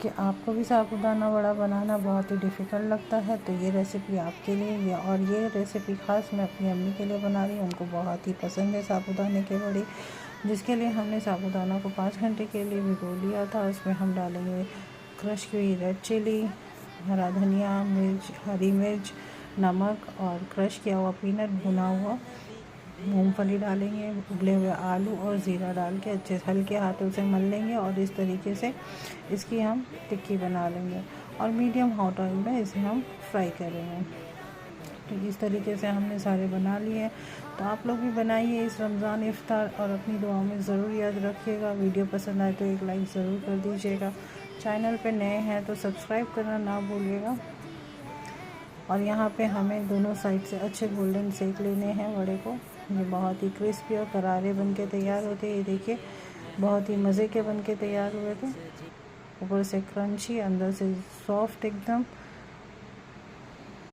कि आपको भी साबूदाना वड़ा बनाना बहुत ही डिफ़िकल्ट लगता है तो ये रेसिपी आपके लिए और ये रेसिपी ख़ास मैं अपनी अम्मी के लिए बना रही हूँ। उनको बहुत ही पसंद है साबूदाने के वड़े, जिसके लिए हमने साबूदाना को 5 घंटे के लिए भिगो लिया था। उसमें हम डालेंगे क्रश की हुई रेड चिली, हरा धनिया, मिर्च, हरी मिर्च, नमक और क्रश किया हुआ पीनट, भुना हुआ मूंगफली डालेंगे, उबले हुए आलू और ज़ीरा डाल के अच्छे से हल्के हाथों से मल लेंगे और इस तरीके से इसकी हम टिक्की बना लेंगे और मीडियम हॉट ऑयल में इसे हम फ्राई करेंगे। तो इस तरीके से हमने सारे बना लिए। तो आप लोग भी बनाइए इस रमज़ान इफ्तार और अपनी दुआओं में ज़रूर याद रखिएगा। वीडियो पसंद आए तो एक लाइक ज़रूर कर दीजिएगा। चैनल पे नए हैं तो सब्सक्राइब करना ना भूलिएगा। और यहाँ पे हमें दोनों साइड से अच्छे गोल्डन सेक लेने हैं वड़े को। ये बहुत ही क्रिस्पी और करारे बन के तैयार होते हैं। ये देखिए बहुत ही मज़े के बन के तैयार हुए थे, ऊपर से क्रंची, अंदर से सॉफ्ट एकदम।